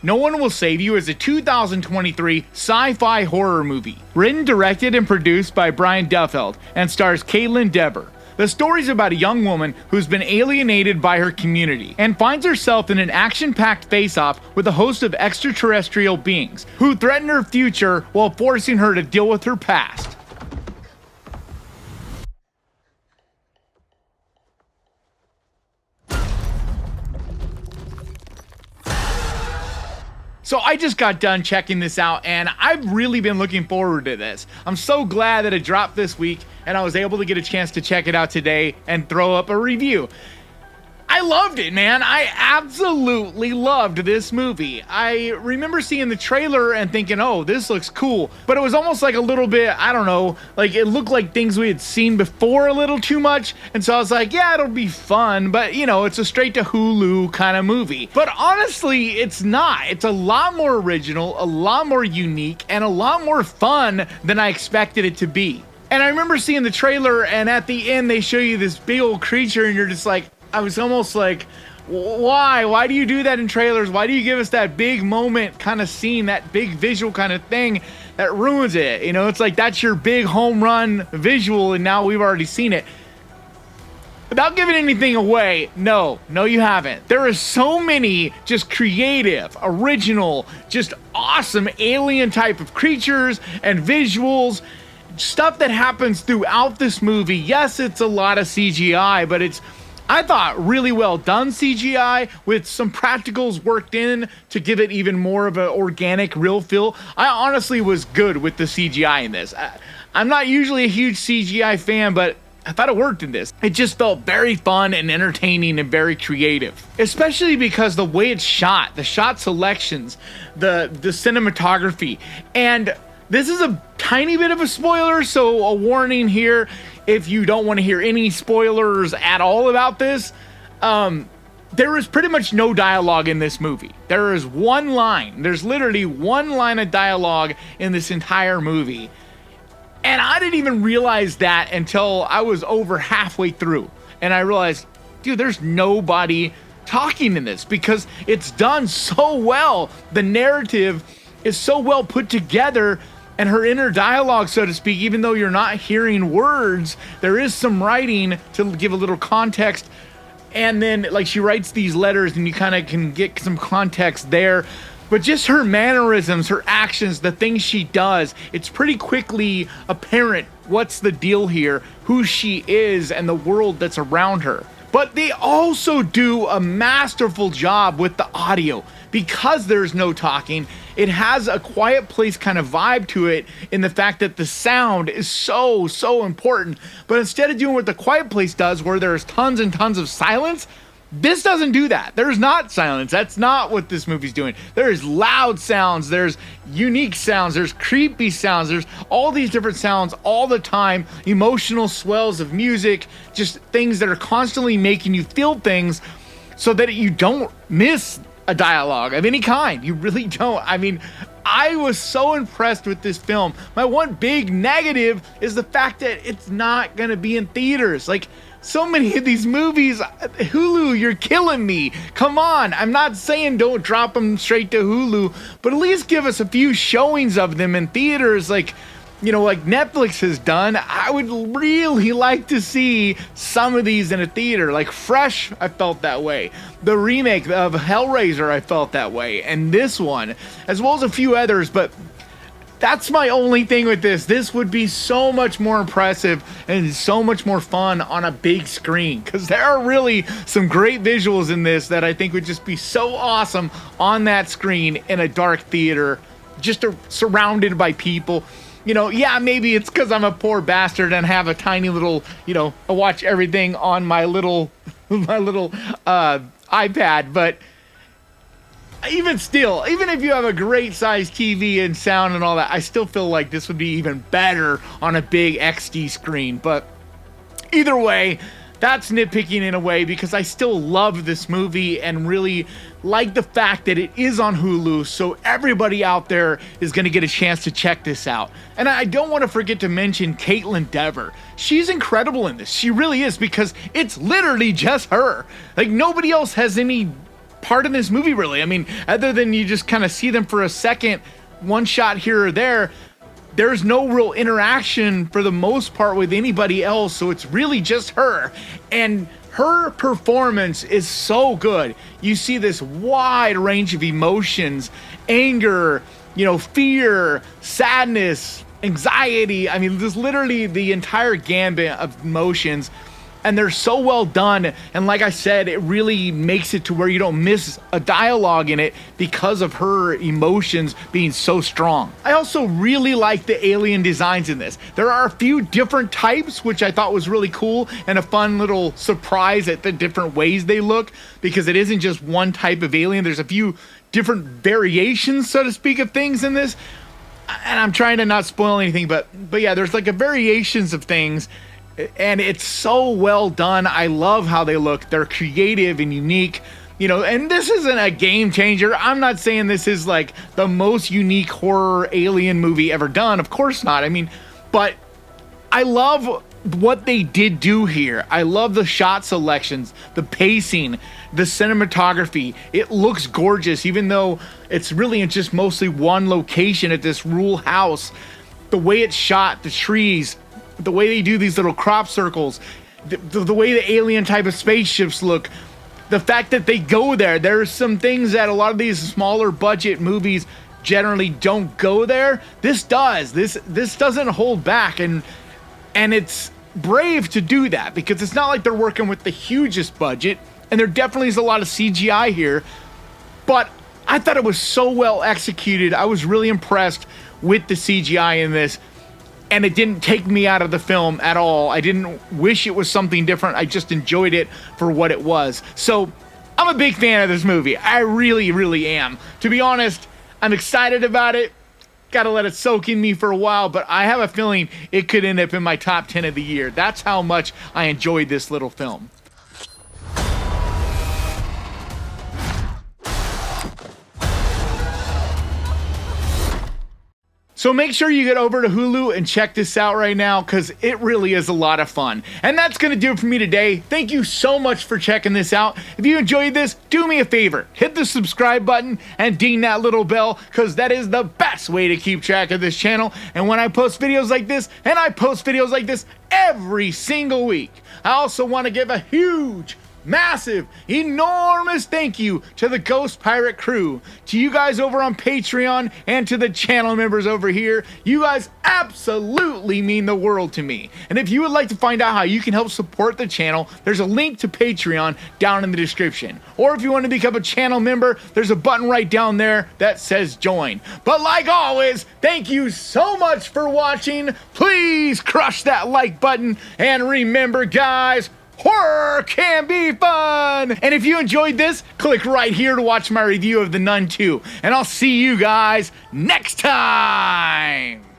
No One Will Save You is a 2023 sci-fi horror movie. Written, directed, and produced by Brian Duffeld and stars Kaitlyn Dever. The story's about a young woman who's been alienated by her community and finds herself in an action-packed face-off with a host of extraterrestrial beings who threaten her future while forcing her to deal with her past. So I just got done checking this out, and I've really been looking forward to this. I'm so glad that it dropped this week, and I was able to get a chance to check it out today and throw up a review. I loved it, man. I absolutely loved this movie. I remember seeing the trailer and thinking, oh, this looks cool. But it was almost like a little bit, I don't know, like it looked like things we had seen before a little too much. And so I was like, yeah, it'll be fun. But, you know, it's a straight to Hulu kind of movie. But honestly, it's not. It's a lot more original, a lot more unique, and a lot more fun than I expected it to be. And I remember seeing the trailer, and at the end, they show you this big old creature, and you're just like, I was almost like, why? Why do you do that in trailers? Why do you give us that big moment kind of scene, that big visual kind of thing that ruins it? You know, it's like that's your big home run visual, and now we've already seen it. Without giving anything away, no, you haven't. There are so many just creative, original, just awesome alien type of creatures and visuals. Stuff that happens throughout this movie. Yes, it's a lot of CGI, but it's, I thought, really well done CGI with some practicals worked in to give it even more of an organic, real feel. I honestly was good with the CGI in this. I'm not usually a huge CGI fan, but I thought it worked in this. It just felt very fun and entertaining and very creative. Especially because the way it's shot, the shot selections, the cinematography, and this is a tiny bit of a spoiler, so a warning here. If you don't want to hear any spoilers at all about this, there is pretty much no dialogue in this movie. There is one line. There's literally one line of dialogue in this entire movie. And I didn't even realize that until I was over halfway through. And I realized, dude, there's nobody talking in this because it's done so well. The narrative is so well put together. And her inner dialogue, so to speak, even though you're not hearing words, there is some writing to give a little context. And then, like, she writes these letters and you kind of can get some context there. But just her mannerisms, her actions, the things she does, it's pretty quickly apparent what's the deal here, who she is, and the world that's around her. But they also do a masterful job with the audio. Because there's no talking, it has a quiet place kind of vibe to it in the fact that the sound is so important. But instead of doing what the Quiet Place does, where there's tons and tons of silence, this doesn't do that. There's not silence. That's not what this movie's doing. There's loud sounds, there's unique sounds, there's creepy sounds, there's all these different sounds all the time, emotional swells of music, just things that are constantly making you feel things so that you don't miss a dialogue of any kind. You really don't. I mean, I was so impressed with this film. My one big negative is the fact that it's not gonna be in theaters. Like, so many of these movies, Hulu, you're killing me. Come on. I'm not saying don't drop them straight to Hulu, but at least give us a few showings of them in theaters, like, you know, like Netflix has done. I would really like to see some of these in a theater. Like Fresh, I felt that way. The remake of Hellraiser, I felt that way. And this one, as well as a few others, but that's my only thing with this. This would be so much more impressive and so much more fun on a big screen, because there are really some great visuals in this that I think would just be so awesome on that screen in a dark theater, just surrounded by people. You know, yeah, maybe it's because I'm a poor bastard and have a tiny little, you know, I watch everything on my little iPad, but even still, even if you have a great size TV and sound and all that, I still feel like this would be even better on a big XD screen. But either way, that's nitpicking in a way, because I still love this movie and really like the fact that it is on Hulu, so everybody out there is going to get a chance to check this out. And I don't want to forget to mention Kaitlyn Dever. She's incredible in this. She really is, because it's literally just her. Like, nobody else has any part in this movie, really. I mean, other than you just kind of see them for a second, one shot here or there, there's no real interaction for the most part with anybody else. So it's really just her. And her performance is so good. You see this wide range of emotions, anger, you know, fear, sadness, anxiety. I mean, there's literally the entire gambit of emotions, and they're so well done. And like I said, it really makes it to where you don't miss a dialogue in it because of her emotions being so strong. I also really like the alien designs in this. There are a few different types, which I thought was really cool and a fun little surprise at the different ways they look, because it isn't just one type of alien. There's a few different variations, so to speak, of things in this. And I'm trying to not spoil anything, but yeah, there's like a variations of things. And it's so well done. I love how they look. They're creative and unique, you know, and this isn't a game changer. I'm not saying this is like the most unique horror alien movie ever done. Of course not. I mean, but I love what they did do here. I love the shot selections, the pacing, the cinematography. It looks gorgeous, even though it's really just mostly one location at this rural house. The way it's shot, the trees, the way they do these little crop circles, the way the alien type of spaceships look, the fact that they go there. There's some things that a lot of these smaller budget movies generally don't go there. This does. This doesn't hold back, and it's brave to do that, because it's not like they're working with the hugest budget, and there definitely is a lot of CGI here, but I thought it was so well executed. I was really impressed with the CGI in this. And it didn't take me out of the film at all. I didn't wish it was something different. I just enjoyed it for what it was. So I'm a big fan of this movie. I really, really am. To be honest, I'm excited about it. Got to let it soak in me for a while, but I have a feeling it could end up in my top 10 of the year. That's how much I enjoyed this little film. So make sure you get over to Hulu and check this out right now, because it really is a lot of fun. And that's going to do it for me today. Thank you so much for checking this out. If you enjoyed this, do me a favor. Hit the subscribe button and ding that little bell, because that is the best way to keep track of this channel. And when I post videos like this, and I post videos like this every single week, I also want to give a huge, massive, enormous thank you to the Ghost Pirate crew, to you guys over on Patreon, and to the channel members over here. You guys absolutely mean the world to me. And if you would like to find out how you can help support the channel, there's a link to Patreon down in the description. Or if you want to become a channel member, there's a button right down there that says join. But like always, thank you so much for watching. Please crush that like button, and remember, guys, horror can be fun! And if you enjoyed this, click right here to watch my review of The Nun 2. And I'll see you guys next time!